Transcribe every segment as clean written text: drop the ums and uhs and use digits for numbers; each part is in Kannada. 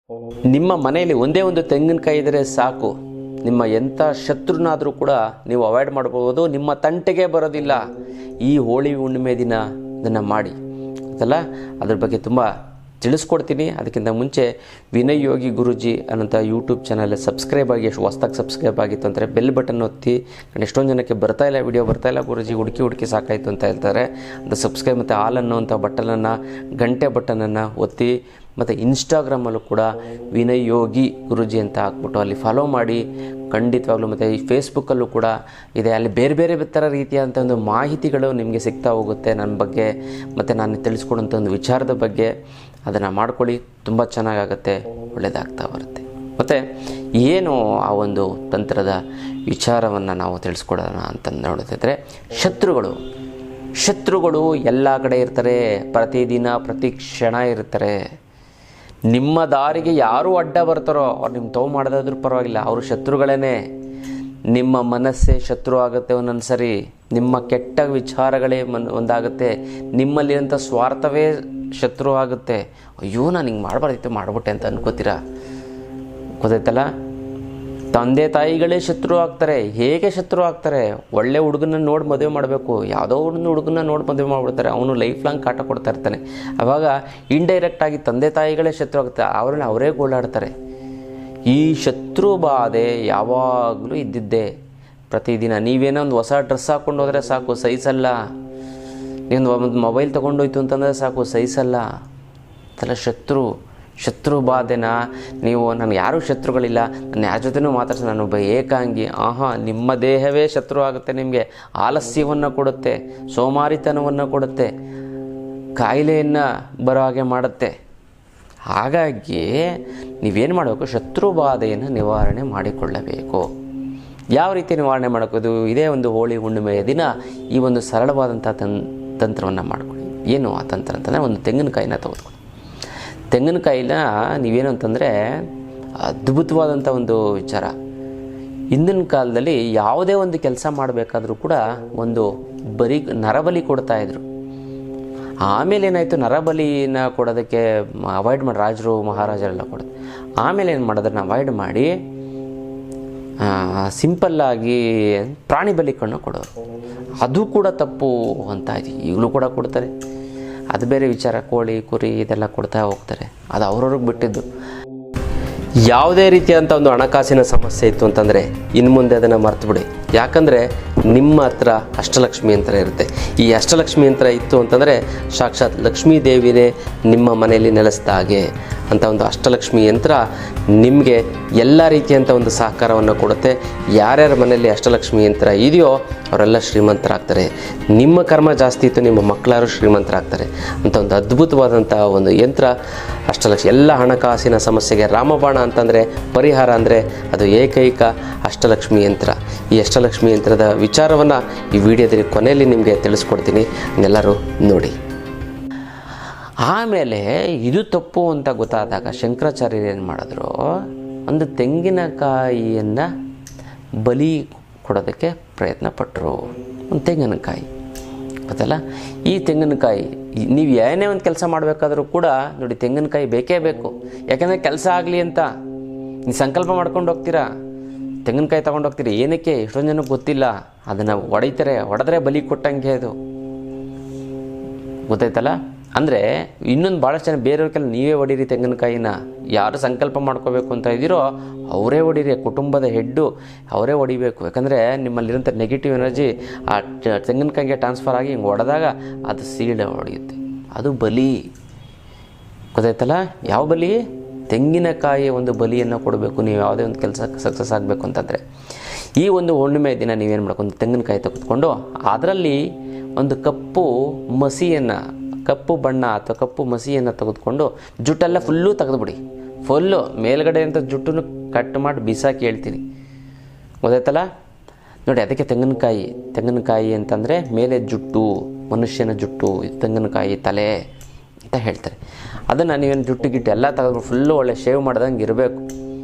ನಿಮ್ಮ ಮನೆಯಲ್ಲಿ ಒಂದೇ ಒಂದು ತೆಂಗಿನಕಾಯಿ ಇದ್ದರೆ ಸಾಕು, ನಿಮ್ಮ ಎಂಥ ಶತ್ರುನಾದರೂ ಕೂಡ ನೀವು ಅವಾಯ್ಡ್ ಮಾಡ್ಬೋದು, ನಿಮ್ಮ ತಂಟೆಗೆ ಬರೋದಿಲ್ಲ. ಈ ಹೋಳಿ ಹುಣ್ಣಿಮೆ ದಿನ ಇದನ್ನು ಮಾಡಿ ಅದಲ್ಲ, ಅದ್ರ ಬಗ್ಗೆ ತುಂಬ ತಿಳಿಸ್ಕೊಡ್ತೀನಿ. ಅದಕ್ಕಿಂತ ಮುಂಚೆ ವಿನಯ್ ಯೋಗಿ ಗುರೂಜಿ ಅನ್ನೋಂಥ ಯೂಟ್ಯೂಬ್ ಚಾನಲ್ ಸಬ್ಸ್ಕ್ರೈಬ್ ಆಗಿ, ಎಷ್ಟು ಹೊಸ್ದಾಗಿ ಸಬ್ಸ್ಕ್ರೈಬ್ ಆಗಿತ್ತು ಅಂದರೆ ಬೆಲ್ ಬಟನ್ ಒತ್ತಿ. ಎಷ್ಟೊಂದು ಜನಕ್ಕೆ ಬರ್ತಾಯಿಲ್ಲ, ವಿಡಿಯೋ ಬರ್ತಾಯಿಲ್ಲ ಗುರೂಜಿ, ಹುಡುಕಿ ಸಾಕಾಯಿತು ಅಂತ ಹೇಳ್ತಾರೆ. ಅದು ಸಬ್ಸ್ಕ್ರೈಬ್ ಮತ್ತು ಆಲ್ ಅನ್ನೋಂಥ ಬಟನನ್ನು, ಗಂಟೆ ಬಟನನ್ನು ಒತ್ತಿ. ಮತ್ತು ಇನ್ಸ್ಟಾಗ್ರಾಮಲ್ಲೂ ಕೂಡ ವಿನಯ್ ಯೋಗಿ ಗುರೂಜಿ ಅಂತ ಹಾಕ್ಬಿಟ್ಟು ಅಲ್ಲಿ ಫಾಲೋ ಮಾಡಿ ಖಂಡಿತವಾಗ್ಲೂ. ಮತ್ತು ಈ ಫೇಸ್ಬುಕ್ಕಲ್ಲೂ ಕೂಡ ಇದೆ, ಅಲ್ಲಿ ಬೇರೆ ಬೇರೆ ಥರ ರೀತಿಯಾದಂಥ ಒಂದು ಮಾಹಿತಿಗಳು ನಿಮಗೆ ಸಿಗ್ತಾ ಹೋಗುತ್ತೆ ನನ್ನ ಬಗ್ಗೆ, ಮತ್ತು ನಾನು ತಿಳಿಸ್ಕೊಡೋಂಥ ಒಂದು ವಿಚಾರದ ಬಗ್ಗೆ. ಅದನ್ನು ಮಾಡ್ಕೊಳ್ಳಿ, ತುಂಬ ಚೆನ್ನಾಗಾಗತ್ತೆ, ಒಳ್ಳೆಯದಾಗ್ತಾ ಬರುತ್ತೆ. ಮತ್ತು ಏನು ಆ ಒಂದು ತಂತ್ರದ ವಿಚಾರವನ್ನು ನಾವು ತಿಳಿಸ್ಕೊಡೋಣ ಅಂತ ನೋಡ್ತಿದ್ರೆ, ಶತ್ರುಗಳು ಎಲ್ಲ ಕಡೆ ಇರ್ತಾರೆ, ಪ್ರತಿದಿನ ಪ್ರತಿ ಕ್ಷಣ ಇರ್ತಾರೆ. ನಿಮ್ಮ ದಾರಿಗೆ ಯಾರು ಅಡ್ಡ ಬರ್ತಾರೋ ಅವ್ರು ನಿಮ್ಮ ತವು ಮಾಡೋದಾದ್ರೂ ಪರವಾಗಿಲ್ಲ, ಅವರು ಶತ್ರುಗಳೇ. ನಿಮ್ಮ ಮನಸ್ಸೇ ಶತ್ರು ಆಗುತ್ತೆ ಒಂದೊಂದು ಸರಿ, ನಿಮ್ಮ ಕೆಟ್ಟ ವಿಚಾರಗಳೇ ಒಂದಾಗುತ್ತೆ, ನಿಮ್ಮಲ್ಲಿರೋಂಥ ಸ್ವಾರ್ಥವೇ ಶತ್ರು ಆಗುತ್ತೆ. ಅಯ್ಯೋ ನಾನು ಹಿಂಗೆ ಮಾಡಬಾರ್ದಿತ್ತು, ಮಾಡಿಬಿಟ್ಟೆ ಅಂತ ಅನ್ಕೋತೀರಾ, ಗೊತ್ತಾಯ್ತಲ್ಲ. ತಂದೆ ತಾಯಿಗಳೇ ಶತ್ರು ಆಗ್ತಾರೆ. ಹೇಗೆ ಶತ್ರು ಆಗ್ತಾರೆ? ಒಳ್ಳೆ ಹುಡುಗನ ನೋಡಿ ಮದುವೆ ಮಾಡಬೇಕು, ಯಾವುದೋ ಒಂದು ಹುಡುಗನ ನೋಡಿ ಮದುವೆ ಮಾಡಿಬಿಡ್ತಾರೆ, ಅವನು ಲೈಫ್ ಲಾಂಗ್ ಕಾಟ ಕೊಡ್ತಾ ಇರ್ತಾನೆ. ಆವಾಗ ಇಂಡೈರೆಕ್ಟಾಗಿ ತಂದೆ ತಾಯಿಗಳೇ ಶತ್ರು ಆಗುತ್ತೆ, ಅವರನ್ನ ಅವರೇ ಗೋಳಾಡ್ತಾರೆ. ಈ ಶತ್ರು ಬಾಧೆ ಯಾವಾಗಲೂ ಇದ್ದಿದ್ದೆ. ಪ್ರತಿದಿನ ನೀವೇನೋ ಒಂದು ಹೊಸ ಡ್ರೆಸ್ ಹಾಕ್ಕೊಂಡು ಹೋದರೆ ಸಾಕು, ಸೈಸಲ್ಲ. ನೀನು ಒಂದು ಮೊಬೈಲ್ ತೊಗೊಂಡೋಯ್ತು ಅಂತಂದರೆ ಸಾಕು, ಸೈಸಲ್ಲ. ಅದೆಲ್ಲ ಶತ್ರು ಬಾಧೆನ ನೀವು, ನನಗೆ ಯಾರೂ ಶತ್ರುಗಳಿಲ್ಲ, ನಾನು ಯಾರ ಜೊತೆನೂ ಮಾತಾಡ್ಸ, ನಾನೊಬ್ಬ ಏಕಾಂಗಿ. ನಿಮ್ಮ ದೇಹವೇ ಶತ್ರು ಆಗುತ್ತೆ ನಿಮಗೆ. ಆಲಸ್ಯವನ್ನು ಕೊಡುತ್ತೆ, ಸೋಮಾರಿತನವನ್ನು ಕೊಡುತ್ತೆ, ಕಾಯಿಲೆಯನ್ನು ಬರೋ ಹಾಗೆ ಮಾಡುತ್ತೆ. ಹಾಗಾಗಿ ನೀವೇನು ಮಾಡಬೇಕು, ಶತ್ರು ಬಾಧೆಯನ್ನು ನಿವಾರಣೆ ಮಾಡಿಕೊಳ್ಳಬೇಕು. ಯಾವ ರೀತಿ ನಿವಾರಣೆ ಮಾಡೋದು? ಇದೇ ಒಂದು ಹೋಳಿ ಹುಣ್ಣಿಮೆಯ ದಿನ ಈ ಒಂದು ಸರಳವಾದಂಥ ತಂತ್ರವನ್ನು ಮಾಡ್ಕೊಳ್ಳಿ. ಏನು ಆ ತಂತ್ರ ಅಂತಂದರೆ, ಒಂದು ತೆಂಗಿನಕಾಯಿನ ತೆಗೆದುಕೊಳ್ಳಿ. ತೆಂಗಿನಕಾಯಿನ ನೀವೇನು ಅಂತಂದರೆ ಅದ್ಭುತವಾದಂಥ ಒಂದು ವಿಚಾರ. ಹಿಂದಿನ ಕಾಲದಲ್ಲಿ ಯಾವುದೇ ಒಂದು ಕೆಲಸ ಮಾಡಬೇಕಾದ್ರೂ ಕೂಡ ಒಂದು ನರಬಲಿ ಕೊಡ್ತಾಯಿದ್ರು. ಆಮೇಲೆ ಏನಾಯಿತು, ನರಬಲಿನ ಕೊಡೋದಕ್ಕೆ ಅವಾಯ್ಡ್ ಮಾಡಿ ರಾಜರು ಮಹಾರಾಜರೆಲ್ಲ ಕೊಡೋದು. ಆಮೇಲೆ ಏನು ಮಾಡಿದ್ರೆ ಅವಾಯ್ಡ್ ಮಾಡಿ ಸಿಂಪಲ್ಲಾಗಿ ಪ್ರಾಣಿ ಬಲಿಕನ್ನು ಕೊಡೋರು. ಅದು ಕೂಡ ತಪ್ಪು ಅಂತ ಈಗಲೂ ಕೂಡ ಕೊಡ್ತಾರೆ, ಅದು ಬೇರೆ ವಿಚಾರ. ಕೋಳಿ ಕುರಿ ಇದೆಲ್ಲ ಕೊಡ್ತಾ ಹೋಗ್ತಾರೆ, ಅದು ಅವ್ರವ್ರಿಗೆ ಬಿಟ್ಟಿದ್ದು. ಯಾವುದೇ ರೀತಿಯಾದಂಥ ಒಂದು ಹಣಕಾಸಿನ ಸಮಸ್ಯೆ ಇತ್ತು ಅಂತಂದರೆ ಇನ್ನು ಮುಂದೆ ಅದನ್ನು ಮರ್ತುಬಿಡಿ. ಯಾಕಂದರೆ ನಿಮ್ಮ ಹತ್ರ ಅಷ್ಟಲಕ್ಷ್ಮಿ ಯಂತ್ರ ಇರುತ್ತೆ. ಈ ಅಷ್ಟಲಕ್ಷ್ಮಿ ಯಂತ್ರ ಇತ್ತು ಅಂತಂದರೆ ಸಾಕ್ಷಾತ್ ಲಕ್ಷ್ಮೀ ದೇವಿನೇ ನಿಮ್ಮ ಮನೆಯಲ್ಲಿ ನೆಲೆಸಿದ ಹಾಗೆ ಅಂತ ಒಂದು ಅಷ್ಟಲಕ್ಷ್ಮಿ ಯಂತ್ರ ನಿಮಗೆ ಎಲ್ಲ ರೀತಿಯಂಥ ಒಂದು ಸಹಕಾರವನ್ನು ಕೊಡುತ್ತೆ. ಯಾರ್ಯಾರ ಮನೆಯಲ್ಲಿ ಅಷ್ಟಲಕ್ಷ್ಮಿ ಯಂತ್ರ ಇದೆಯೋ ಅವರೆಲ್ಲ ಶ್ರೀಮಂತರಾಗ್ತಾರೆ. ನಿಮ್ಮ ಕರ್ಮ ಜಾಸ್ತಿ ಇತ್ತು, ನಿಮ್ಮ ಮಕ್ಕಳಾರು ಶ್ರೀಮಂತರಾಗ್ತಾರೆ ಅಂತ ಒಂದು ಅದ್ಭುತವಾದಂಥ ಒಂದು ಯಂತ್ರ ಅಷ್ಟಲಕ್ಷ್ಮಿ. ಎಲ್ಲ ಹಣಕಾಸಿನ ಸಮಸ್ಯೆಗೆ ರಾಮಬಾಣ ಅಂತಂದರೆ ಪರಿಹಾರ ಅಂದರೆ ಅದು ಏಕೈಕ ಅಷ್ಟಲಕ್ಷ್ಮಿ ಯಂತ್ರ. ಈ ಅಷ್ಟಲಕ್ಷ್ಮಿ ಯಂತ್ರದ ವಿಚಾರವನ್ನು ಈ ವಿಡಿಯೋದಲ್ಲಿ ಕೊನೆಯಲ್ಲಿ ನಿಮಗೆ ತಿಳಿಸ್ಕೊಡ್ತೀನಿ, ಎಲ್ಲರೂ ನೋಡಿ. ಆಮೇಲೆ ಇದು ತಪ್ಪು ಅಂತ ಗೊತ್ತಾದಾಗ ಶಂಕರಾಚಾರ್ಯರು ಏನು ಮಾಡಿದ್ರು, ಒಂದು ತೆಂಗಿನಕಾಯಿಯನ್ನು ಬಲಿ ಕೊಡೋದಕ್ಕೆ ಪ್ರಯತ್ನ ಪಟ್ಟರು. ಒಂದು ತೆಂಗಿನಕಾಯಿ ಗೊತ್ತಲ್ಲ, ಈ ತೆಂಗಿನಕಾಯಿ ನೀವು ಏನೇ ಒಂದು ಕೆಲಸ ಮಾಡಬೇಕಾದ್ರೂ ಕೂಡ ನೋಡಿ, ತೆಂಗಿನಕಾಯಿ ಬೇಕೇ ಬೇಕು. ಯಾಕೆಂದರೆ ಕೆಲಸ ಆಗಲಿ ಅಂತ ನೀವು ಸಂಕಲ್ಪ ಮಾಡ್ಕೊಂಡು ಹೋಗ್ತೀರಾ, ತೆಂಗಿನಕಾಯಿ ತೊಗೊಂಡು ಹೋಗ್ತೀರಿ. ಏನಕ್ಕೆ? ಎಷ್ಟೊಂದು ಜನಕ್ಕೆ ಗೊತ್ತಿಲ್ಲ, ಅದನ್ನು ಹೊಡೆದ್ರೆ ಬಲಿ ಕೊಟ್ಟಂಗೆ ಅದು, ಗೊತ್ತಾಯ್ತಲ್ಲ. ಅಂದರೆ ಇನ್ನೊಂದು ಭಾಳಷ್ಟು ಜನ ಬೇರೆಯವ್ರಿಗೆಲ್ಲ ನೀವೇ ಹೊಡೀರಿ ತೆಂಗಿನಕಾಯಿನ. ಯಾರು ಸಂಕಲ್ಪ ಮಾಡ್ಕೋಬೇಕು ಅಂತ ಇದ್ದೀರೋ ಅವರೇ ಹೊಡೀರಿ, ಕುಟುಂಬದ ಹೆಡ್ಡು ಅವರೇ ಹೊಡಿಬೇಕು. ಯಾಕಂದರೆ ನಿಮ್ಮಲ್ಲಿರೋಂಥ ನೆಗೆಟಿವ್ ಎನರ್ಜಿ ಆ ತೆಂಗಿನಕಾಯಿಗೆ ಟ್ರಾನ್ಸ್ಫರ್ ಆಗಿ ಹಿಂಗೆ ಹೊಡೆದಾಗ ಅದು ಸೀಳೆ ಹೊಡೆಯುತ್ತೆ, ಅದು ಬಲಿ, ಗೊತ್ತಾಯ್ತಲ್ಲ. ಯಾವ ಬಲಿ? ತೆಂಗಿನಕಾಯಿಯ ಒಂದು ಬಲಿಯನ್ನು ಕೊಡಬೇಕು ನೀವು ಯಾವುದೇ ಒಂದು ಕೆಲಸ ಸಕ್ಸಸ್ ಆಗಬೇಕು ಅಂತಂದರೆ. ಈ ಒಂದು ಹುಣ್ಣಿಮೆ ದಿನ ನೀವೇನು ಮಾಡಬೇಕು, ಒಂದು ತೆಂಗಿನಕಾಯಿ ತೆಗೆದುಕೊಂಡು ಅದರಲ್ಲಿ ಒಂದು ಕಪ್ಪು ಬಣ್ಣ ಅಥವಾ ಕಪ್ಪು ಮಸಿಯನ್ನು ತೆಗೆದುಕೊಂಡು ಜುಟ್ಟೆಲ್ಲ ಫುಲ್ಲು ತೆಗೆದುಬಿಡಿ. ಫುಲ್ಲು ಮೇಲ್ಗಡೆ ಅಂತ ಜುಟ್ಟನ್ನು ಕಟ್ ಮಾಡಿ ಬಿಸಾಕಿ ಹೇಳ್ತೀನಿ, ಗೊತ್ತಾಯ್ತಲ್ಲ. ನೋಡಿ, ಅದಕ್ಕೆ ತೆಂಗಿನಕಾಯಿ ಅಂತಂದರೆ ಮೇಲೆ ಜುಟ್ಟು, ಮನುಷ್ಯನ ಜುಟ್ಟು, ತೆಂಗಿನಕಾಯಿ ತಲೆ ಅಂತ ಹೇಳ್ತಾರೆ. ಅದನ್ನು ನೀವೇನು ಜುಟ್ಟು ಗಿಟ್ಟು ಎಲ್ಲ ತೆಗೆದು ಫುಲ್ಲು ಒಳ್ಳೆ ಶೇವ್ ಮಾಡ್ದಂಗೆ ಇರಬೇಕು,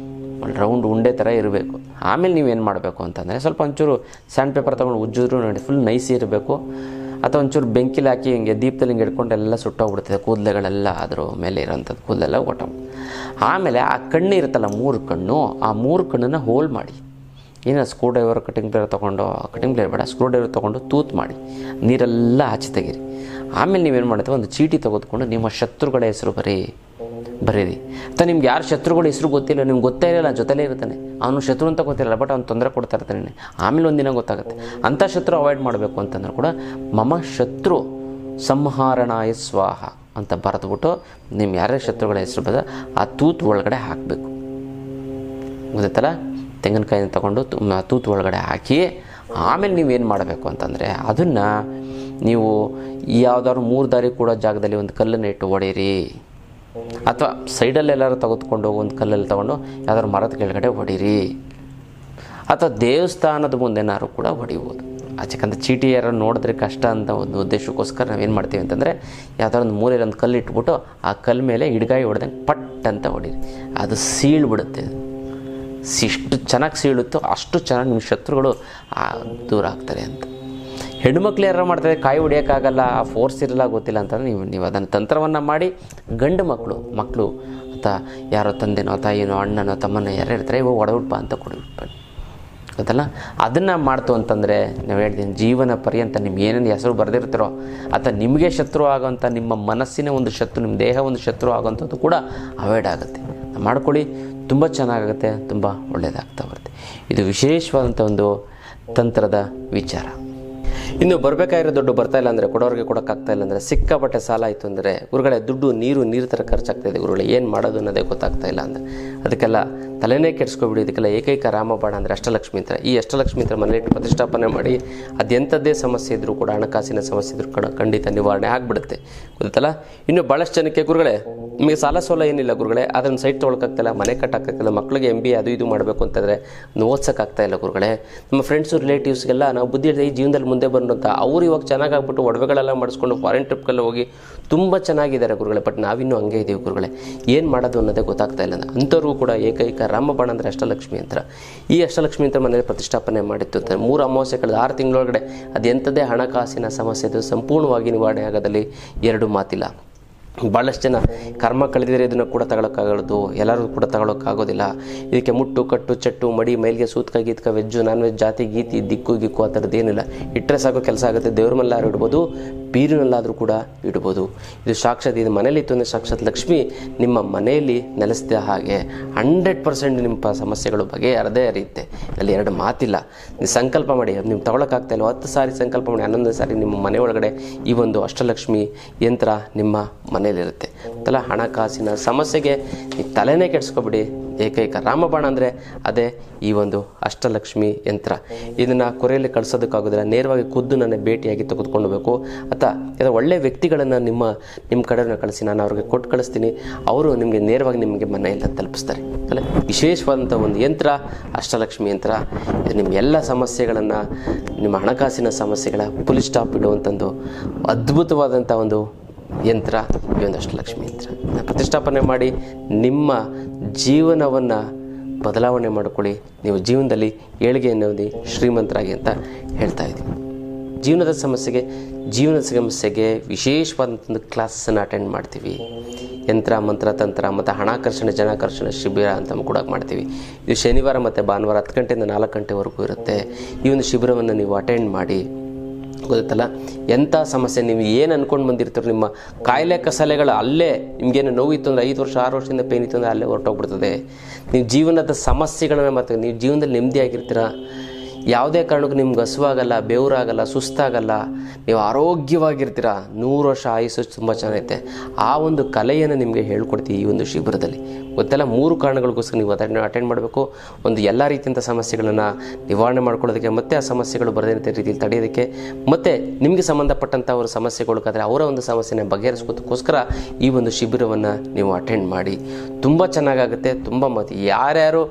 ಒಳ್ಳೆ ರೌಂಡ್ ಉಂಡೆ ಥರ ಇರಬೇಕು. ಆಮೇಲೆ ನೀವೇನು ಮಾಡಬೇಕು ಅಂತಂದರೆ ಸ್ವಲ್ಪ ಒಂಚೂರು ಸ್ಯಾಂಡ್ ಪೇಪರ್ ತೊಗೊಂಡು ಉಜ್ಜಿದ್ರು ನೋಡಿ, ಫುಲ್ ನೈಸ್ ಇರಬೇಕು. ಅಥವಾ ಒಂಚೂರು ಬೆಂಕಿಲಿ ಹಾಕಿ ಹಿಂಗೆ ದೀಪದಲ್ಲಿ ಹಿಂಗೆ ಹಿಡ್ಕೊಂಡು ಎಲ್ಲ ಸುಟ್ಟೋಗ್ಬಿಡ್ತದೆ, ಕೂದಲೆಗಳೆಲ್ಲ ಅದ್ರ ಮೇಲೆ ಇರೋಂಥದ್ದು ಕೂದಲೆಲ್ಲ ಆಮೇಲೆ ಆ ಕಣ್ಣು ಇರುತ್ತಲ್ಲ 3 ಕಣ್ಣು, ಆ 3 ಕಣ್ಣನ್ನು ಹೋಲ್ ಮಾಡಿ, ಏನೋ ಸ್ಕ್ರೂ ಡ್ರೈವರ್ ಕಟಿಂಗ್ ಪ್ಲೇಯರ್ ತೊಗೊಂಡು, ಕಟಿಂಗ್ ಪ್ಲೇಯರ್ ಬೇಡ, ಸ್ಕ್ರೂ ಡ್ರೈವರ್ ತೊಗೊಂಡು ತೂತು ಮಾಡಿ ನೀರೆಲ್ಲ ಆಚೆ ತೆಗೀರಿ. ಆಮೇಲೆ ನೀವೇನು ಮಾಡ್ತೀವಿ, ಒಂದು ಚೀಟಿ ತೆಗೆದುಕೊಂಡು ನಿಮ್ಮ ಶತ್ರುಗಳ ಹೆಸರು ಬರೀರಿ. ಅಥವಾ ನಿಮ್ಗೆ ಯಾರು ಶತ್ರುಗಳ ಹೆಸರು ಗೊತ್ತಿಲ್ಲ, ನಿಮ್ಗೆ ಗೊತ್ತೇ ಇರಲ್ಲ, ಜೊತೆಲೇ ಇರ್ತಾನೆ, ಅವನು ಶತ್ರು ಅಂತ ಗೊತ್ತಿರಲ್ಲ, ಬಟ್ ಅವ್ನು ತೊಂದರೆ ಕೊಡ್ತಾ ಇರ್ತಾನೆ. ಆಮೇಲೆ ಒಂದಿನ ಗೊತ್ತಾಗುತ್ತೆ. ಅಂಥ ಶತ್ರು ಅವಾಯ್ಡ್ ಮಾಡಬೇಕು ಅಂತಂದ್ರೆ ಕೂಡ ಮಮ ಶತ್ರು ಸಂಹಾರಣಾಯ ಸ್ವಾಹ ಅಂತ ಬರೆದ್ಬಿಟ್ಟು ನಿಮ್ಮ ಯಾರ್ಯಾರ ಶತ್ರುಗಳ ಹೆಸರು ಬದ ಆ ತೂತು ಒಳಗಡೆ ಹಾಕಬೇಕು. ಗೊತ್ತಲ್ಲ, ತೆಂಗಿನಕಾಯಿನ ತೊಗೊಂಡು ತೂತು ಒಳಗಡೆ ಹಾಕಿ ಆಮೇಲೆ ನೀವೇನು ಮಾಡಬೇಕು ಅಂತಂದರೆ ಅದನ್ನು ನೀವು ಯಾವುದಾದ್ರು 3 ದಾರಿ ಕೂಡ ಜಾಗದಲ್ಲಿ ಒಂದು ಕಲ್ಲನ್ನು ಇಟ್ಟು ಹೊಡೀರಿ. ಅಥವಾ ಸೈಡಲ್ಲೆಲ್ಲರೂ ತೆಗೆದುಕೊಂಡು ಹೋಗಿ ಒಂದು ಕಲ್ಲಲ್ಲಿ ತೊಗೊಂಡು ಯಾವ್ದಾದ್ರು ಮರದ ಕೆಳಗಡೆ ಹೊಡೀರಿ. ಅಥವಾ ದೇವಸ್ಥಾನದ ಮುಂದೆನಾದ್ರು ಕೂಡ ಹೊಡಿಬೋದು. ಯಾಕಂದರೆ ಚೀಟಿ ಯಾರು ನೋಡಿದ್ರೆ ಕಷ್ಟ ಅಂತ ಒಂದು ಉದ್ದೇಶಕ್ಕೋಸ್ಕರ ನಾವೇನು ಮಾಡ್ತೀವಿ ಅಂತಂದರೆ ಯಾವ್ದಾದ್ರು ಒಂದು ಮೂಲೆಯಲ್ಲಿ ಒಂದು ಕಲ್ಲು ಇಟ್ಬಿಟ್ಟು ಆ ಕಲ್ಲು ಮೇಲೆ ಹಿಡ್ಗಾಯಿ ಹೊಡೆದಂಗೆ ಪಟ್ ಅಂತ ಹೊಡೀರಿ. ಅದು ಸೀಳ್ಬಿಡುತ್ತೆ. ಎಷ್ಟು ಚೆನ್ನಾಗಿ ಸೀಳುತ್ತೋ ಅಷ್ಟು ಚೆನ್ನಾಗಿ ನಿಮ್ಮ ಶತ್ರುಗಳು ದೂರ ಆಗ್ತಾರೆ ಅಂತ. ಹೆಣ್ಣುಮಕ್ಳು ಯಾರು ಮಾಡ್ತಾರೆ, ಕಾಯಿ ಹೊಡಿಯೋಕ್ಕಾಗಲ್ಲ, ಆ ಫೋರ್ಸ್ ಇರಲ್ಲ, ಗೊತ್ತಿಲ್ಲ ಅಂತಂದರೆ ನೀವು ಅದನ್ನು ತಂತ್ರವನ್ನು ಮಾಡಿ ಗಂಡು ಮಕ್ಕಳು ಅಥವಾ ಯಾರೋ ತಂದೆನೋ ತಾಯಿನೋ ಅಣ್ಣನೋ ತಮ್ಮನೋ ಯಾರು ಇರ್ತಾರೆ, ಇವಾಗ ಹೊಡೆಬಿಟ್ಬಾ ಅಂತ ಕೊಡ್ಬಿಟ್ಟು ಗೊತ್ತಲ್ಲ. ಅದನ್ನು ಮಾಡ್ತು ಅಂತಂದರೆ ನಾವು ಹೇಳ್ತೀನಿ, ಜೀವನ ಪರ್ಯಂತ ನಿಮ್ಗೆ ಏನೇನು ಹೆಸರು ಬರೆದಿರ್ತೀರೋ ಅಥವಾ ನಿಮಗೆ ಶತ್ರು ಆಗೋಂಥ ನಿಮ್ಮ ಮನಸ್ಸಿನ ಒಂದು ಶತ್ರು, ನಿಮ್ಮ ದೇಹ ಒಂದು ಶತ್ರು ಆಗೋಂಥದ್ದು ಕೂಡ ಅವಾಯ್ಡ್ ಆಗುತ್ತೆ. ಮಾಡ್ಕೊಳ್ಳಿ, ತುಂಬ ಚೆನ್ನಾಗುತ್ತೆ, ತುಂಬ ಒಳ್ಳೆಯದಾಗ್ತಾ ಬರುತ್ತೆ. ಇದು ವಿಶೇಷವಾದಂಥ ಒಂದು ತಂತ್ರದ ವಿಚಾರ. ಇನ್ನು ಬರಬೇಕಾಗಿರೋ ದುಡ್ಡು ಬರ್ತಾ ಇಲ್ಲ ಅಂದರೆ, ಕೊಡೋರಿಗೆ ಕೊಡೋಕ್ಕಾಗ್ತಾ ಇಲ್ಲ ಅಂದರೆ, ಸಿಕ್ಕಾಪಟ್ಟೆ ಸಾಲ ಆಯಿತು ಅಂದರೆ, ಗುರುಗಳೇ ದುಡ್ಡು ನೀರು ಥರ ಖರ್ಚಾಗ್ತಾಯಿದೆ ಗುರುಗಳೇ, ಏನು ಮಾಡೋದು ಅನ್ನೋದೇ ಗೊತ್ತಾಗ್ತಾ ಇಲ್ಲ ಅಂದರೆ ಅದಕ್ಕೆಲ್ಲ ತಲೆನೇ ಕೆಡಿಸ್ಕೊಬಿಡಿ. ಇದಕ್ಕೆಲ್ಲ ಏಕೈಕ ರಾಮಬಾಣ ಅಂದರೆ ಅಷ್ಟಲಕ್ಷ್ಮಿ ಯಂತ್ರ. ಈ ಅಷ್ಟಲಕ್ಷ್ಮಿ ಯಂತ್ರ ಮನೆಯಲ್ಲಿ ಪ್ರತಿಷ್ಠಾಪನೆ ಮಾಡಿ ಅದೆಂಥದ್ದೇ ಸಮಸ್ಯೆ ಇದ್ದರೂ ಕೂಡ, ಹಣಕಾಸಿನ ಸಮಸ್ಯೆ ಇದ್ರೂ ಕೂಡ ಖಂಡಿತ ನಿವಾರಣೆ ಆಗಿಬಿಡುತ್ತೆ, ಗೊತ್ತಲ್ಲ. ಇನ್ನು ಭಾಳಷ್ಟು ಜನಕ್ಕೆ ಗುರುಗಳೇ ನಿಮಗೆ ಸಾಲ ಏನಿಲ್ಲ ಗುರುಗಳೇ, ಅದನ್ನು ಸೈಟ್ ತೊಗೊಳಕ್ಕಾಗ್ತಾಯಿಲ್ಲ, ಮನೆ ಕಟ್ಟೋಕ್ಕಾಗ್ತಿಲ್ಲ, ಮಕ್ಕಳಿಗೆ MBA ಅದು ಇದು ಮಾಡಬೇಕು ಅಂತಂದರೆ ಓದ್ಸೋಕ್ಕಾಗ್ತಾಯಿಲ್ಲ ಗುರುಗಳೇ. ನಮ್ಮ ಫ್ರೆಂಡ್ಸು ರಿಲೇಟಿವ್ಸ್ಗೆಲ್ಲ ನಾವು ಬುದ್ಧಿ ಈ ಜೀವನದಲ್ಲಿ ಮುಂದೆ ಬಂದಂಥ ಅವ್ರು ಇವಾಗ ಚೆನ್ನಾಗಾಗ್ಬಿಟ್ಟು ಒಡವೆಗಳೆಲ್ಲ ಮಾಡಿಸ್ಕೊಂಡು ಫಾರಿನ್ ಟ್ರಿಪ್ಗೆಲ್ಲ ಹೋಗಿ ತುಂಬ ಚೆನ್ನಾಗಿದ್ದಾರೆ ಗುರುಗಳೇ. ಬಟ್ ನಾವಿನ್ನೂ ಹಂಗೆ ಇದ್ದೀವಿ ಗುರುಗಳೇ, ಏನು ಮಾಡೋದು ಅನ್ನೋದೇ ಗೊತ್ತಾಗ್ತಾ ಇಲ್ಲ. ಅಂಥವ್ರಿಗೂ ಕೂಡ ಏಕೈಕ ರಾಮಬಾಣ ಅಂದರೆ ಅಷ್ಟಲಕ್ಷ್ಮಿ ಯಂತ್ರ. ಈ ಅಷ್ಟಲಕ್ಷ್ಮಿ ಯಂತ್ರ ಮನೆಯಲ್ಲಿ ಪ್ರತಿಷ್ಠಾಪನೆ ಮಾಡಿತ್ತು 3 ಅಮಾವಾಸ್ಯೆ ಕಳೆದ 6 ತಿಂಗಳೊಳಗಡೆ ಅದೆಂಥದ್ದೇ ಹಣಕಾಸಿನ ಸಮಸ್ಯೆ ಇದು ಸಂಪೂರ್ಣವಾಗಿ ನಿವಾರಣೆ ಆಗೋದಲ್ಲಿ 2 ಮಾತಿಲ್ಲ. ಭಾಳಷ್ಟು ಜನ ಕರ್ಮ ಕಳೆದಿದ್ರೆ ಇದನ್ನು ಕೂಡ ತಗೊಳಕ್ಕಾಗೋದು, ಎಲ್ಲರೂ ಕೂಡ ತಗೊಳಕ್ಕಾಗೋದಿಲ್ಲ. ಇದಕ್ಕೆ ಮುಟ್ಟು ಕಟ್ಟು ಚಟ್ಟು ಮಡಿ ಮೈಲಿಗೆ ಸೂತ್ಕ ಗೀತ್ಕ ವೆಜ್ಜು ನಾನ್ ವೆಜ್ ಜಾತಿ ಗೀತಿ ದಿಕ್ಕು ಗಿಕ್ಕು ಆ ಥರದ್ದು ಏನಿಲ್ಲ. ಇಟ್ಟರೆ ಸಾಕು ಕೆಲಸ ಆಗುತ್ತೆ. ದೇವ್ರ ಮೇಲಾದ್ರೂ ಇಡ್ಬೋದು, ಬೀರಿನಲ್ಲಾದರೂ ಕೂಡ ಇಡ್ಬೋದು. ಇದು ಸಾಕ್ಷಾತ್, ಇದು ಮನೇಲಿ ಇತ್ತು ಅಂದರೆ ಸಾಕ್ಷಾತ್ ಲಕ್ಷ್ಮಿ ನಿಮ್ಮ ಮನೆಯಲ್ಲಿ ನೆಲೆಸಿದ ಹಾಗೆ 100% ನಿಮ್ಮ ಸಮಸ್ಯೆಗಳು ಬಗೆಹರದೇ ಹರಿಯುತ್ತೆ. ಅಲ್ಲಿ 2 ಮಾತಿಲ್ಲ. ನೀವು ಸಂಕಲ್ಪ ಮಾಡಿ, ನೀವು ತಗೊಳಕ್ಕಾಗ್ತಾ ಇಲ್ಲ 10 ಸಾರಿ ಸಂಕಲ್ಪ ಮಾಡಿ, 11 ಸಾರಿ ನಿಮ್ಮ ಮನೆ ಒಳಗಡೆ ಈ ಒಂದು ಅಷ್ಟಲಕ್ಷ್ಮಿ ಯಂತ್ರ ನಿಮ್ಮ ಮನೆಯಲ್ಲಿರುತ್ತೆ. ಅಂತಲ್ಲ ಹಣಕಾಸಿನ ಸಮಸ್ಯೆಗೆ ನೀವು ತಲೆನೇ ಕೆಡಿಸ್ಕೊಬಿಡಿ. ಏಕೈಕ ರಾಮಬಾಣ ಅಂದರೆ ಅದೇ ಈ ಒಂದು ಅಷ್ಟಲಕ್ಷ್ಮಿ ಯಂತ್ರ. ಇದನ್ನು ಕೊರೆಯಲ್ಲಿ ಕಳಿಸೋದಕ್ಕಾಗೋದಿಲ್ಲ, ನೇರವಾಗಿ ಖುದ್ದು ನನ್ನ ಭೇಟಿಯಾಗಿ ತೆಗೆದುಕೊಂಡು ಹೋಗಬೇಕು. ಅಥವಾ ಒಳ್ಳೆಯ ವ್ಯಕ್ತಿಗಳನ್ನು ನಿಮ್ಮ ಕಡೆಯನ್ನು ಕಳಿಸಿ, ನಾನು ಅವ್ರಿಗೆ ಕೊಟ್ಟು ಕಳಿಸ್ತೀನಿ, ಅವರು ನಿಮಗೆ ನೇರವಾಗಿ ನಿಮಗೆ ಮನೆಯೆಲ್ಲ ತಲುಪಿಸ್ತಾರೆ. ಅಲ್ಲ, ವಿಶೇಷವಾದಂಥ ಒಂದು ಯಂತ್ರ ಅಷ್ಟಲಕ್ಷ್ಮಿ ಯಂತ್ರ. ಇದು ನಿಮ್ಮ ಎಲ್ಲ ಸಮಸ್ಯೆಗಳನ್ನು, ನಿಮ್ಮ ಹಣಕಾಸಿನ ಸಮಸ್ಯೆಗಳ ಫುಲ್ ಸ್ಟಾಪ್ ಇಡುವಂಥದ್ದು ಅದ್ಭುತವಾದಂಥ ಒಂದು ಯಂತ್ರ ಈ ಒಂದು ಅಷ್ಟಲಕ್ಷ್ಮಿ ಯಂತ್ರ. ಪ್ರತಿಷ್ಠಾಪನೆ ಮಾಡಿ ನಿಮ್ಮ ಜೀವನವನ್ನು ಬದಲಾವಣೆ ಮಾಡಿಕೊಳ್ಳಿ. ನೀವು ಜೀವನದಲ್ಲಿ ಏಳಿಗೆ ಅನ್ನೋದು ಶ್ರೀಮಂತರಾಗಿ ಅಂತ ಹೇಳ್ತಾ ಇದ್ದೀವಿ. ಜೀವನದ ಸಮಸ್ಯೆಗೆ ವಿಶೇಷವಾದಂಥ ಕ್ಲಾಸನ್ನು ಅಟೆಂಡ್ ಮಾಡ್ತೀವಿ. ಯಂತ್ರ ಮಂತ್ರ ತಂತ್ರ ಮತ್ತು ಹಣಾಕರ್ಷಣೆ ಜನಾಕರ್ಷಣೆ ಶಿಬಿರ ಅಂತ ಕೂಡ ಮಾಡ್ತೀವಿ. ಇದು ಶನಿವಾರ ಮತ್ತು ಭಾನುವಾರ 10 ಗಂಟೆಯಿಂದ 4 ಗಂಟೆವರೆಗೂ ಇರುತ್ತೆ. ಈ ಒಂದು ಶಿಬಿರವನ್ನು ನೀವು ಅಟೆಂಡ್ ಮಾಡಿ. ಗೊತ್ತಲ್ಲ, ಎಂಥ ಸಮಸ್ಯೆ ನೀವು ಏನು ಅಂದ್ಕೊಂಡು ಬಂದಿರ್ತೀರೋ, ನಿಮ್ಮ ಕಾಯಿಲೆ ಕಸಲೆಗಳು ಅಲ್ಲೇ, ನಿಮಗೇನು ನೋವಿತ್ತು ಅಂದರೆ 5 ವರ್ಷ 6 ವರ್ಷದಿಂದ ಪೇನ್ ಇತ್ತು ಅಂದರೆ ಅಲ್ಲೇ ಹೊರಟೋಗ್ಬಿಡ್ತದೆ. ನೀವು ಜೀವನದ ಸಮಸ್ಯೆಗಳನ್ನು ಮತ್ತು ನೀವು ಜೀವನದಲ್ಲಿ ನೆಮ್ಮದಿಯಾಗಿರ್ತೀರ. ಯಾವುದೇ ಕಾರಣಕ್ಕೂ ನಿಮ್ಗೆ ಹಸುವಾಗಲ್ಲ, ಬೆವರಾಗಲ್ಲ, ಸುಸ್ತಾಗಲ್ಲ, ನೀವು ಆರೋಗ್ಯವಾಗಿರ್ತೀರ. 100 ವರ್ಷ ಆಯುಸ್ಸು ತುಂಬ ಚೆನ್ನಾಗೈತೆ. ಆ ಒಂದು ಕಲೆಯನ್ನು ನಿಮಗೆ ಹೇಳ್ಕೊಡ್ತೀವಿ ಈ ಒಂದು ಶಿಬಿರದಲ್ಲಿ. ಗೊತ್ತೆಲ್ಲ 3 ಕಾರಣಗಳಿಗೋಸ್ಕರ ನೀವು ಅಟೆಂಡ್ ಮಾಡಬೇಕು. ಒಂದು ಎಲ್ಲ ರೀತಿಯಂಥ ಸಮಸ್ಯೆಗಳನ್ನು ನಿವಾರಣೆ ಮಾಡ್ಕೊಳ್ಳೋದಕ್ಕೆ, ಮತ್ತು ಆ ಸಮಸ್ಯೆಗಳು ಬರದೇ ರೀತಿಯಲ್ಲಿ ತಡೆಯೋದಕ್ಕೆ, ಮತ್ತು ನಿಮಗೆ ಸಂಬಂಧಪಟ್ಟಂಥ ಅವರ ಸಮಸ್ಯೆಗಳಿಗಾದರೆ ಅವರ ಒಂದು ಸಮಸ್ಯೆನ ಬಗೆಹರಿಸ್ಕೋದಕ್ಕೋಸ್ಕರ ಈ ಒಂದು ಶಿಬಿರವನ್ನು ನೀವು ಅಟೆಂಡ್ ಮಾಡಿ. ತುಂಬ ಚೆನ್ನಾಗಾಗುತ್ತೆ. ತುಂಬ ಮತ್ತು ಯಾರ್ಯಾರು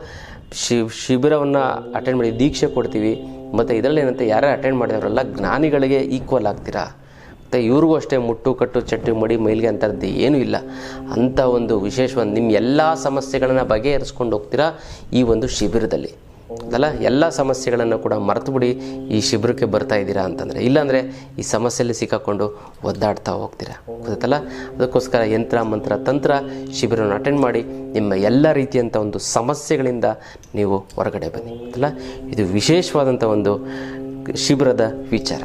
ಶಿಬಿರವನ್ನು ಅಟೆಂಡ್ ಮಾಡಿ ದೀಕ್ಷೆ ಕೊಡ್ತೀವಿ. ಮತ್ತು ಇದರಲ್ಲಿ ಏನಂತ ಯಾರ್ಯಾರು ಅಟೆಂಡ್ ಮಾಡಿದವರೆಲ್ಲ ಜ್ಞಾನಿಗಳಿಗೆ ಈಕ್ವಲ್ ಆಗ್ತೀರಾ. ಮತ್ತು ಇವ್ರಿಗೂ ಅಷ್ಟೇ ಮುಟ್ಟು ಕಟ್ಟು ಚಟ್ಟಿ ಮಡಿ ಮೈಲಿಗೆ ಅಂಥದ್ದು ಏನೂ ಇಲ್ಲ. ಅಂಥ ಒಂದು ವಿಶೇಷವಾದ ನಿಮ್ಮ ಎಲ್ಲ ಸಮಸ್ಯೆಗಳನ್ನು ಬಗೆಹರಿಸ್ಕೊಂಡು ಹೋಗ್ತೀರಾ ಈ ಒಂದು ಶಿಬಿರದಲ್ಲಿ. ಅದಲ್ಲ, ಎಲ್ಲ ಸಮಸ್ಯೆಗಳನ್ನು ಕೂಡ ಮರೆತು ಬಿಡಿ ಈ ಶಿಬಿರಕ್ಕೆ ಬರ್ತಾ ಇದ್ದೀರಾ ಅಂತಂದರೆ. ಇಲ್ಲಾಂದರೆ ಈ ಸಮಸ್ಯೆಯಲ್ಲಿ ಸಿಕ್ಕಾಕೊಂಡು ಒದ್ದಾಡ್ತಾ ಹೋಗ್ತೀರಾ, ಗೊತ್ತಲ್ಲ. ಅದಕ್ಕೋಸ್ಕರ ಯಂತ್ರ ಮಂತ್ರ ತಂತ್ರ ಶಿಬಿರವನ್ನು ಅಟೆಂಡ್ ಮಾಡಿ ನಿಮ್ಮ ಎಲ್ಲ ರೀತಿಯಂಥ ಒಂದು ಸಮಸ್ಯೆಗಳಿಂದ ನೀವು ಹೊರಗಡೆ ಬನ್ನಿ ಅಲ್ಲ. ಇದು ವಿಶೇಷವಾದಂಥ ಒಂದು ಶಿಬಿರದ ವಿಚಾರ.